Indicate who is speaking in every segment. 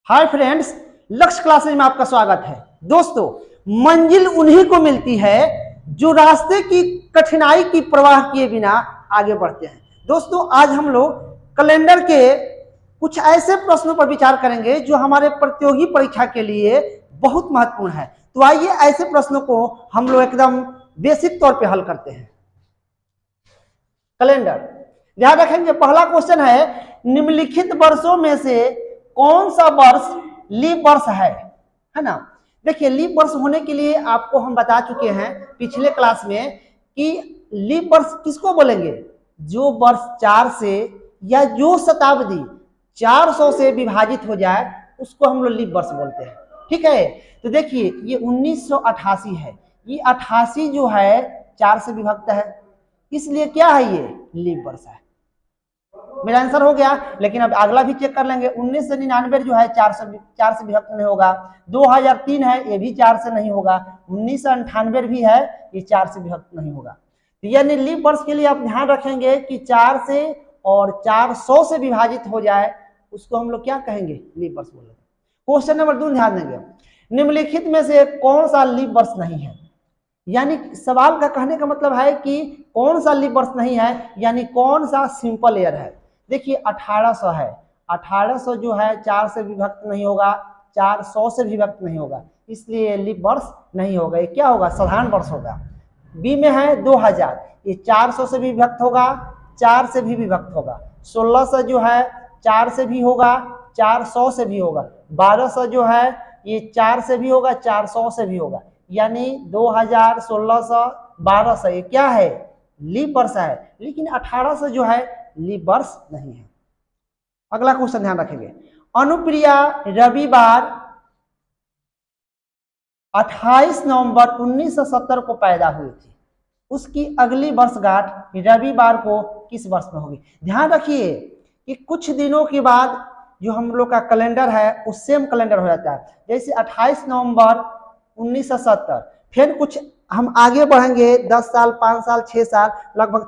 Speaker 1: Hi friends, लक्ष्य classes में आपका स्वागत है। दोस्तों, मंजिल उन्हीं को मिलती है जो रास्ते की कठिनाई की परवाह किए बिना आगे बढ़ते हैं। दोस्तों, आज हम लोग कैलेंडर के कुछ ऐसे प्रश्नों पर विचार करेंगे जो हमारे प्रतियोगी परीक्षा के लिए बहुत महत्वपूर्ण है। तो आइए ऐसे प्रश्नों को हम लोग एकदम बेसिक तौर पे हल करते हैं। कैलेंडर, ध्यान रखेंगे। पहला क्वेश्चन है, निम्नलिखित वर्षों में से कौन सा वर्ष लीप वर्ष है ना। देखिए, लीप वर्ष होने के लिए आपको हम बता चुके हैं पिछले क्लास में कि लीप वर्ष किसको बोलेंगे, जो वर्ष 4 से या जो शताब्दी 400 से विभाजित हो जाए उसको हम लोग लीप वर्ष बोलते हैं। ठीक है, तो देखिए ये 1988 है। ये 88 जो है 4 से विभक्त है, इसलिए क्या है, ये लीप वर्ष है। मेरा आंसर हो गया। लेकिन अब अगला भी चेक कर लेंगे। 1999 जो है 4 से विभक्त नहीं होगा। 2003 है, ये भी 4 से नहीं होगा। 1998 भी है, ये 4 से विभक्त नहीं होगा। तो यानी लीप वर्ष के लिए आप ध्यान रखेंगे कि 4 से और 400 से विभाजित हो जाए उसको हम लोग क्या कहेंगे, लीप वर्ष बोलेंगे। क्वेश्चन नंबर 2 ध्यान देंगे, निम्नलिखित में से कौन सा लीप वर्ष नहीं है। यानी सवाल का कहने का मतलब है कि कौन सा लीप वर्ष नहीं है, यानी कौन सा सिंपल ईयर है। देखिए 1800 है, 1800 जो है 4 से विभक्त नहीं होगा, 400 से विभक्त नहीं होगा, इसलिए लीप वर्ष नहीं होगा। ये क्या होगा, साधारण वर्ष होगा। बी में है 2000, ये 400 से भी विभक्त होगा, 4 से भी विभक्त होगा। 1600 जो है 4 से भी होगा, 400 से भी होगा। 1200 जो है ये 4 से भी होगा, 400 से भी होगा। यानी 2000, 1600, 1200 ये क्या है, लीप वर्ष है। लेकिन 1800 जो है लीप वर्ष नहीं है। अगला क्वेश्चन ध्यान रखेंगे, अनुप्रिया रविवार 28 नवंबर 1970 को पैदा हुई थी। उसकी अगली वर्षगांठ रविवार को किस वर्ष में होगी। ध्यान रखिए कि कुछ दिनों के बाद जो हम लोग का कैलेंडर है वो सेम कैलेंडर हो जाता है। जैसे 28 नवंबर 1970, फिर कुछ हम आगे बढ़ेंगे 10 साल, 5 साल, 6 साल, लगभग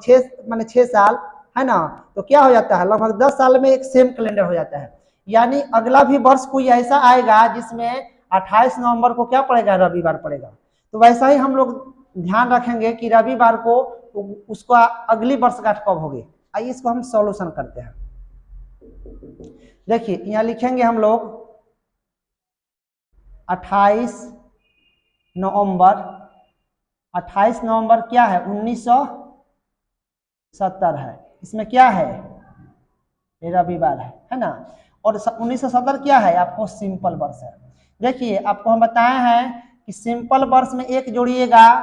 Speaker 1: 6 साल है ना, तो क्या हो जाता है, लगभग 10 साल में एक सेम कैलेंडर हो जाता है। यानी अगला भी वर्ष कोई ऐसा आएगा जिसमें 28 नवंबर को क्या पड़ेगा, रविवार पड़ेगा। तो वैसा ही हम लोग ध्यान रखेंगे कि रविवार को उसका अगली वर्षगांठ कब होगी। आइए इसको हम सॉल्यूशन करते हैं। देखिए यहाँ लिखेंगे हम लोग 28 नवंबर, 28 नवंबर क्या है, 1970 है। इसमें क्या है, रविवार है ना। और 1970 क्या है, आपको सिंपल वर्ष है। देखिए आपको हम बताए हैं कि सिंपल वर्ष में 1 जोड़िएगा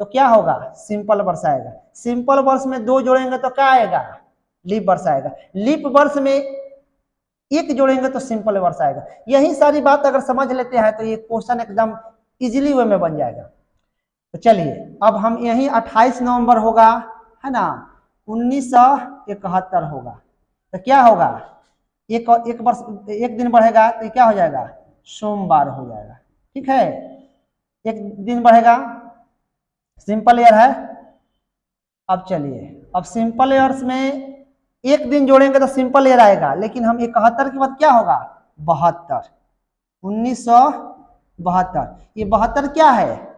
Speaker 1: तो क्या होगा, सिंपल वर्ष आएगा। सिंपल वर्ष में 2 जोड़ेंगे तो क्या आएगा, लीप वर्ष आएगा। लीप वर्ष में 1 जोड़ेंगे तो सिंपल वर्ष आएगा। यही सारी बात अगर समझ लेते हैं तो ये क्वेश्चन एकदम इजीली वे में बन जाएगा। तो चलिए अब हम यही 28 नवंबर होगा है ना, 1971 होगा। तो क्या होगा, एक वर्ष 1 दिन बढ़ेगा तो क्या हो जाएगा, सोमवार हो जाएगा। ठीक है, 1 दिन बढ़ेगा, सिंपल ईयर है। अब चलिए, अब सिंपल ईयर्स में 1 दिन जोड़ेंगे तो सिंपल ईयर आएगा। लेकिन हम 71 के बाद क्या होगा, 72, 1972। ये 72 क्या है,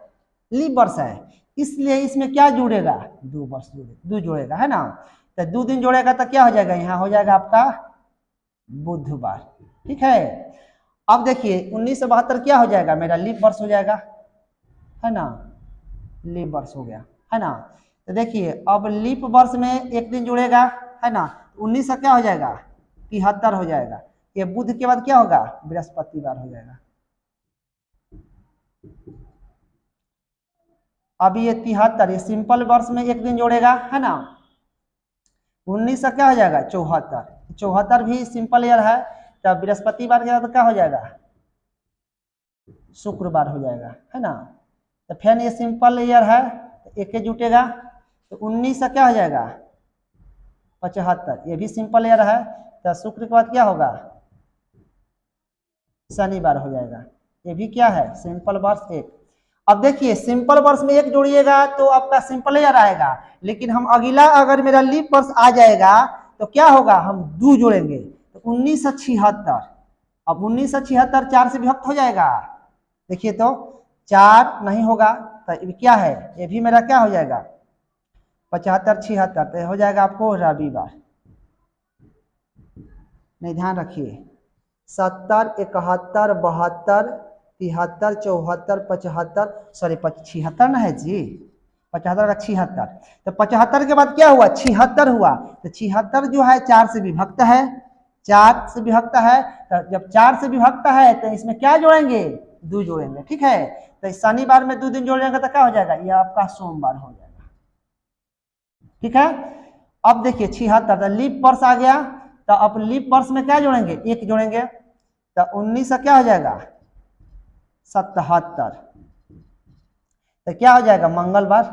Speaker 1: लीप वर्ष है, इसलिए इसमें क्या जुड़ेगा, 2 वर्ष जोड़ेगा है ना। तो 2 दिन जोड़ेगा तो क्या हो जाएगा, यहाँ हो जाएगा आपका बुधवार। ठीक है, अब देखिए 1972 क्या हो जाएगा, मेरा लीप वर्ष हो जाएगा है ना, लीप वर्ष हो गया है ना। तो देखिए अब लीप वर्ष में 1 दिन जुड़ेगा है ना, 19 क्या हो जाएगा, 73 हो जाएगा। ये बुध के बाद क्या होगा, बृहस्पतिवार हो जाएगा। अब ये 73, ये सिंपल वर्ष में 1 दिन जोड़ेगा है ना, 19 क्या हो जाएगा, 74, 74 भी सिंपल ईयर है। तब बृहस्पतिवार के बाद क्या हो जाएगा, शुक्रवार हो जाएगा है ना। तो फिर ये सिंपल ईयर है तो 1 जुटेगा, तो 19 क्या हो जाएगा, 75, ये भी सिंपल ईयर है। तो शुक्र के बाद क्या होगा, शनिवार हो जाएगा। ये भी क्या है, सिंपल वर्ष 1। अब देखिए सिंपल वर्ष में 1 जोड़िएगा तो आपका सिंपल ईयर आएगा। लेकिन हम अगला अगर मेरा लीप वर्ष आ जाएगा तो क्या होगा, हम 2 जोड़ेंगे तो 1976। अब 1976 4 से विभक्त हो जाएगा। देखिए तो 4 नहीं होगा तो ये क्या है, ये भी मेरा क्या हो जाएगा 75 76, तो हो जाएगा आपको रविवार। नहीं, ध्यान रखिए 70 71 72 73 74 75, सॉरी 76 ना है जी, 75 का 76, तो 75 के बाद क्या हुआ 76 हुआ, तो 76 जो है 4 से विभक्त है, 4 से विभक्त है, तो जब 4 से विभक्त है तो इसमें क्या जोड़ेंगे 2 जोड़ेंगे, ठीक है। तो इस शनिवार में 2 दिन जोड़ेंगे तो क्या हो जाएगा, ये आपका सोमवार हो जाएगा, ठीक है। अब देखिए 76 तो लीप वर्ष आ गया, तो अब लीप वर्ष में क्या जोड़ेंगे 1 जोड़ेंगे, तो 19 से क्या हो जाएगा 77, तो क्या हो जाएगा मंगलवार।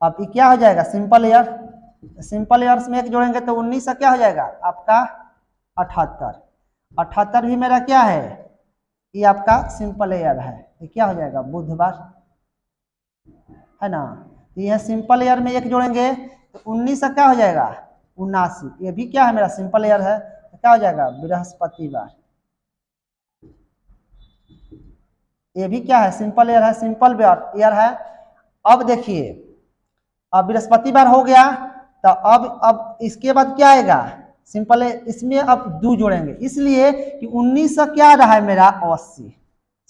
Speaker 1: अब ये क्या हो जाएगा सिंपल ईयर, सिंपल ईयर्स में 1 जोड़ेंगे तो 19 से क्या हो जाएगा आपका 78, 78 भी मेरा क्या है, ये आपका सिंपल ईयर है, ये क्या हो जाएगा बुधवार, है ना। तो यह सिंपल ईयर में 1 जोड़ेंगे तो 19 से क्या हो जाएगा 79, ये भी क्या है मेरा सिंपल ईयर है, तो क्या हो जाएगा बृहस्पतिवार। ये भी क्या है सिंपल ईयर है, सिंपल ईयर है। अब देखिए अब बृहस्पतिवार हो गया, तो अब इसके बाद क्या आएगा सिंपल है, इसमें अब 2 जोड़ेंगे, इसलिए कि 19 से क्या रहा है मेरा 80,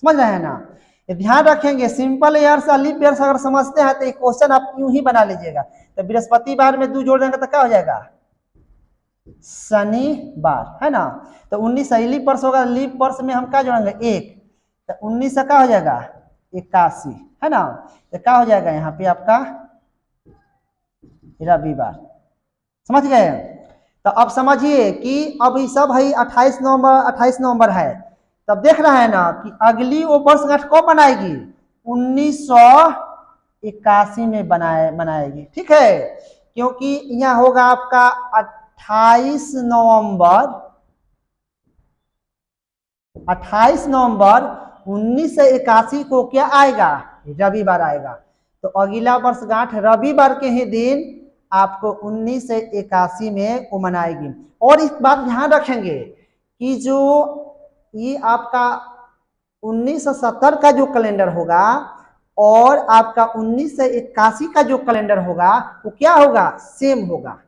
Speaker 1: समझ रहे हैं ना। ये ध्यान रखेंगे सिंपल ईयर से लीप ईयर अगर समझते हैं तो ये क्वेश्चन आप यूं ही बना लीजिएगा, तो बृहस्पतिवार में 2 जोड़ देंगे तो क्या हो जाएगा शनिवार, है ना। तो 19 से लीप वर्ष होगा, लीप वर्ष में हम क्या जोड़ेंगे 1, तो 19 से क्या हो जाएगा 81, है ना। तो क्या हो जाएगा यहाँ पे आपका रविवार, समझ गए। तो अब समझिए कि अब ये सब है 28 नवंबर है, तब देख रहे हैं ना कि अगली वो वर्षगांठ कब बनाएगी 1981 में बनाएगी, ठीक है। क्योंकि यहाँ होगा आपका 28 नवंबर 1981 को क्या आएगा रविवार आएगा, तो अगला वर्षगांठ रविवार के ही दिन आपको 1981 में वो मनाएगी। और इस बात ध्यान रखेंगे कि जो ये आपका 1970 का जो कैलेंडर होगा और आपका 1981 का जो कैलेंडर होगा वो क्या होगा सेम होगा,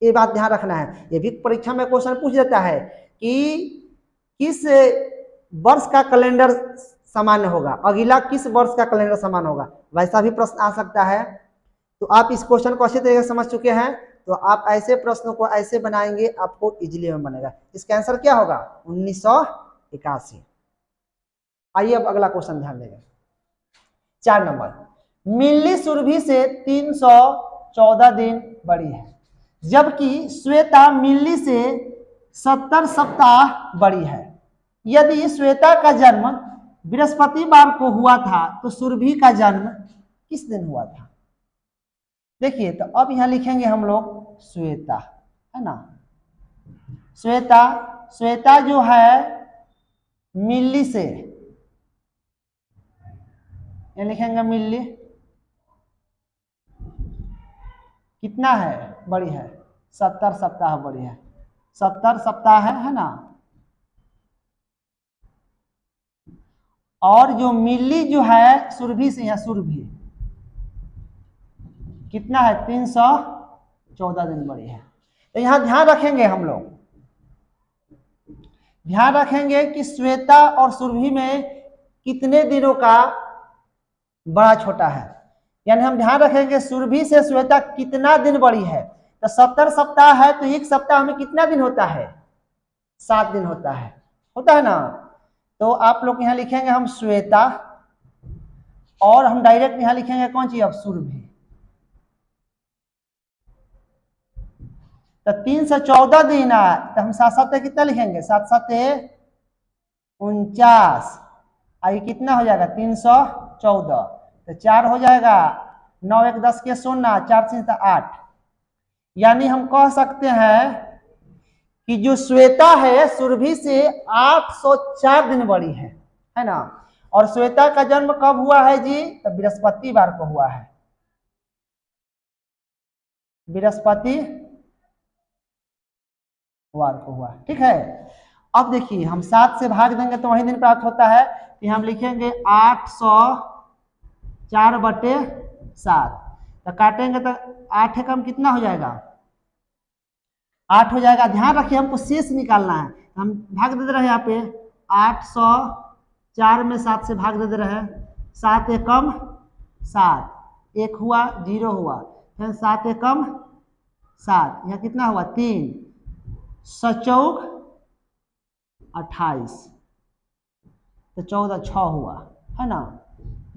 Speaker 1: ये बात ध्यान रखना है। ये भी परीक्षा में क्वेश्चन पूछ देता है कि किस वर्ष का कैलेंडर सामान्य होगा, अगला किस वर्ष का कैलेंडर समान होगा, वैसा भी प्रश्न आ सकता है। तो आप इस क्वेश्चन को अच्छे तरीके से समझ चुके हैं, तो आप ऐसे प्रश्नों को ऐसे बनाएंगे आपको इजीली में बनेगा। इसका आंसर क्या होगा 1981। आइए अब अगला क्वेश्चन ध्यान देंगे 4 नंबर, मिल्ली सुरभि से 314 दिन बड़ी है, जबकि श्वेता मिल्ली से 70 सप्ताह बड़ी है। यदि श्वेता का जन्म बृहस्पतिवार को हुआ था तो सुरभि का जन्म किस दिन हुआ था। देखिए तो अब यहां लिखेंगे हम लोग श्वेता, है ना। श्वेता जो है मिल्ली से, ये लिखेंगे मिल्ली कितना है बड़ी है 70 सप्ताह बड़ी है, 70 सप्ताह है ना। और जो मिल्ली जो है सुरभि से, यहाँ सुरभि कितना है 314 दिन बड़ी है। तो यहाँ ध्यान रखेंगे हम लोग, ध्यान रखेंगे कि श्वेता और सुरभि में कितने दिनों का बड़ा छोटा है, यानी हम ध्यान रखेंगे सुरभि से श्वेता कितना दिन बड़ी है। तो 70 सप्ताह है तो एक सप्ताह में कितना दिन होता है 7 दिन होता है ना। तो आप लोग यहाँ लिखेंगे हम श्वेता, और हम डायरेक्ट यहाँ लिखेंगे कौन सी अब सुरभि। तो 3 से 14 दिन है, तो हम 7 7 कितना लिखेंगे 7 7 49, आई कितना हो जाएगा 314, तो 4 हो जाएगा 9 1 10 के 0, 4 3 8। यानी हम कह सकते हैं कि जो श्वेता है सुरभि से 804 दिन बड़ी है ना। और श्वेता का जन्म कब हुआ है जी, तो बृहस्पतिवार को हुआ है, बृहस्पति वार को हुआ। ठीक है, अब देखिए हम 7 से भाग देंगे तो वही दिन प्राप्त होता है, कि हम लिखेंगे 804/7, तो काटेंगे तो 8 एकम कितना हो जाएगा, 8 हो जाएगा। ध्यान रखिए हमको शेष निकालना है, हम भाग दे रहे हैं यहाँ पे 804 में 7 से भाग दे रहे हैं, 7 एकम 7, 1 हुआ 0 हुआ, फिर 7 एकम 7, यहाँ कितना हुआ 3, 7 28, तो 14 6 हुआ, है ना।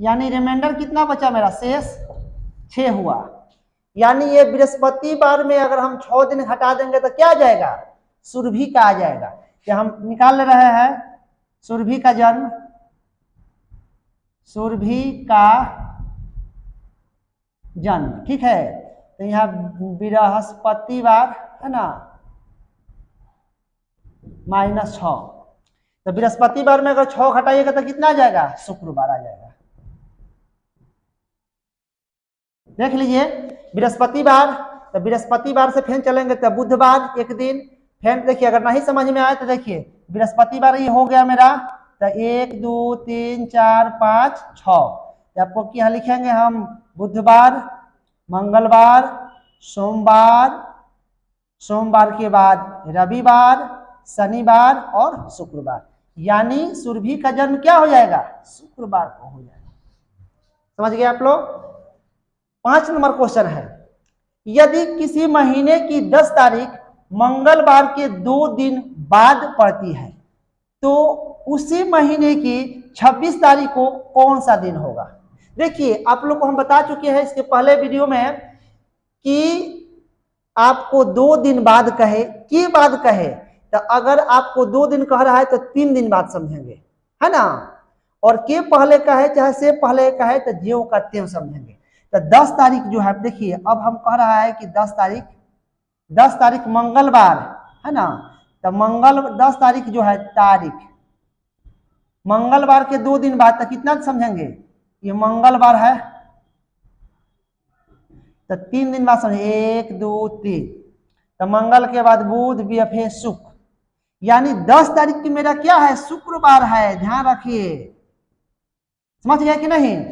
Speaker 1: यानी रिमाइंडर कितना बचा मेरा, शेष 6 हुआ। यानी ये बृहस्पतिवार में अगर हम 6 दिन घटा देंगे तो क्या आ जाएगा, सुरभि का आ जाएगा। क्या हम निकाल रहे हैं सुरभि का जन्म, सुरभि का जन्म। ठीक है, तो यहाँ बृहस्पतिवार है ना -6, तो बृहस्पतिवार में अगर 6 घटाइएगा तो कितना आ जाएगा, शुक्रवार आ जाएगा। देख लीजिए बृहस्पतिवार, तो बृहस्पतिवार से फिर चलेंगे तो बुधवार एक दिन, फिर देखिए अगर नहीं समझ में आए तो देखिए बृहस्पतिवार ये हो गया मेरा, तो 1 2 3 4 5 6, आपको क्या लिखेंगे हम, बुधवार, मंगलवार, सोमवार, सोमवार के बाद रविवार, शनिवार और शुक्रवार। यानी सुरभि का जन्म क्या हो जाएगा, शुक्रवार को हो जाएगा। समझ गए आप लोग। 5 नंबर क्वेश्चन है, यदि किसी महीने की 10 तारीख मंगलवार के 2 दिन बाद पड़ती है तो उसी महीने की 26 तारीख को कौन सा दिन होगा। देखिए आप लोग को हम बता चुके हैं इसके पहले वीडियो में कि आपको 2 दिन बाद कहे कि बाद कहे, तो अगर आपको 2 दिन कह रहा है तो 3 दिन बाद समझेंगे, है ना। और के पहले कहे चाहे से पहले कहे तो ज्यों का त्यों समझेंगे। तो 10 तारीख जो है, देखिए अब हम कह रहा है कि 10 तारीख मंगलवार है ना, तो 10 तारीख जो है तारीख, मंगलवार के 2 दिन बाद, तो कितना समझेंगे, ये मंगलवार है तो 3 दिन बाद समझे 1 2 3, तो मंगल के बाद बुध फिर शुक्र, यानी 10 तारीख की मेरा क्या है, शुक्रवार है। ध्यान रखिए, समझ गए कि नहीं।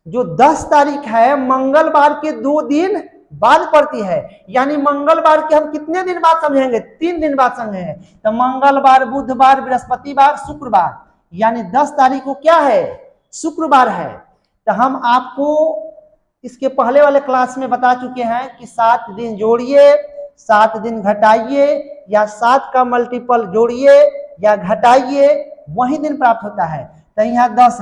Speaker 1: जो 10 तारीख है मंगलवार के 2 दिन बाद पड़ती है, यानी मंगलवार के हम कितने दिन बाद समझेंगे, 3 दिन बाद समझेंगे। तो मंगलवार, बुधवार, बृहस्पतिवार, शुक्रवार, यानी 10 तारीख को क्या है, शुक्रवार है। तो हम आपको इसके पहले वाले क्लास में बता चुके हैं कि 7 दिन जोड़िए, 7 दिन घटाइए, या 7 का मल्टीपल जोड़िए या घटाइए, वही दिन प्राप्त होता है। तो यहाँ 10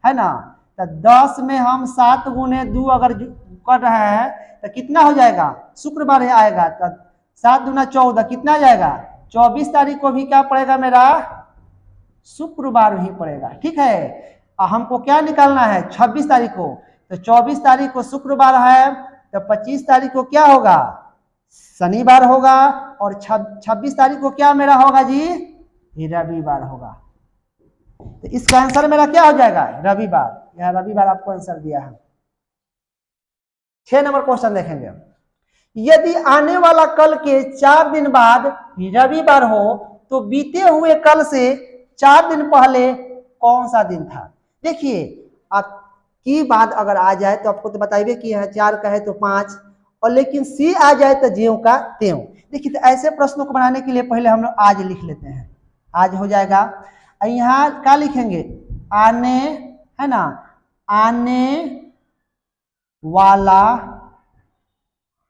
Speaker 1: है ना, तो 10 में हम 7 गुने 2 अगर कर रहे हैं तो कितना हो जाएगा, शुक्रवार आएगा। तो 7 दूना 14, कितना जाएगा, 24 तारीख को भी क्या पड़ेगा मेरा, शुक्रवार ही पड़ेगा। ठीक है, हमको क्या निकालना है, 26 तारीख को, तो 24 तारीख को शुक्रवार है, तो 25 तारीख को क्या होगा, शनिवार होगा, और 26 तारीख को क्या मेरा होगा जी, रविवार होगा। तो इसका आंसर मेरा क्या हो जाएगा, रविवार। यह रविवार आपको आंसर दिया है। 6 नंबर क्वेश्चन देखेंगे, यदि आने वाला कल के 4 दिन बाद रविवार हो तो बीते हुए कल से 4 दिन पहले कौन सा दिन था। देखिए आप की बात अगर आ जाए तो आपको तो बताइए कि 4 कहे तो 5, और लेकिन सी आ जाए तो ज्यों का त्यों। देखिए तो ऐसे प्रश्नों को बनाने के लिए पहले हम लोग आज लिख लेते हैं, आज हो जाएगा। यहाँ क्या लिखेंगे, आने, है ना, आने वाला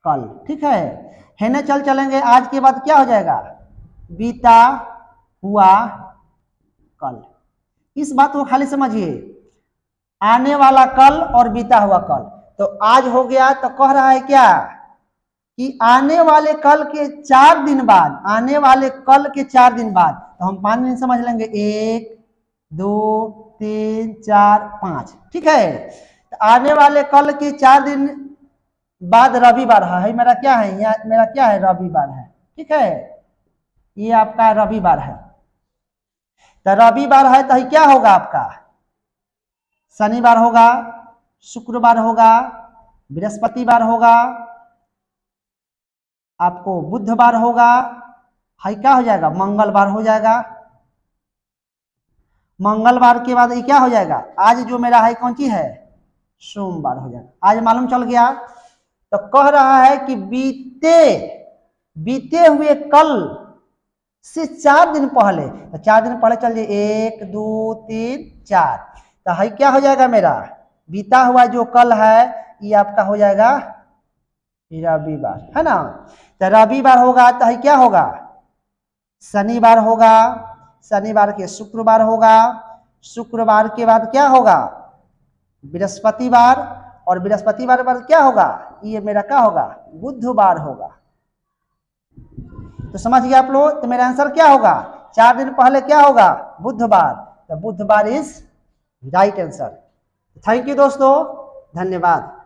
Speaker 1: कल। ठीक है ना, चलेंगे, आज के बाद क्या हो जाएगा, बीता हुआ कल। इस बात को खाली समझिए, आने वाला कल और बीता हुआ कल। तो आज हो गया, तो कह रहा है क्या कि आने वाले कल के 4 दिन बाद, आने वाले कल के 4 दिन बाद, तो हम 5 दिन समझ लेंगे, 1 2 3 4 5। ठीक है, तो आने वाले कल के 4 दिन बाद रविवार है, मेरा क्या है, यहाँ मेरा क्या है, रविवार है। ठीक है, ये आपका रविवार है। तो रविवार है तो क्या होगा आपका, शनिवार होगा, शुक्रवार होगा, बृहस्पतिवार होगा, आपको बुधवार होगा, हाई क्या हो जाएगा, मंगलवार हो जाएगा। मंगलवार के बाद ये क्या हो जाएगा, आज जो मेरा हाई कौन सी है, सोमवार हो जाएगा। आज मालूम चल गया। तो कह रहा है कि बीते हुए कल से 4 दिन पहले, तो 4 दिन पहले चल जाइए, 1 2 3 4, तो हाई क्या हो जाएगा मेरा, बीता हुआ जो कल है ये आपका हो जाएगा रविवार, है ना। तो रविवार होगा तो हाई क्या होगा, शनिवार होगा, शनिवार के शुक्रवार होगा, शुक्रवार के बाद क्या होगा, बृहस्पतिवार, और बृहस्पतिवार बाद क्या होगा, ये मेरा क्या होगा, बुधवार होगा। तो समझ गए आप लोग। तो मेरा आंसर क्या होगा, 4 दिन पहले क्या होगा, बुधवार। तो बुधवार is right answer. Thank you दोस्तों, धन्यवाद।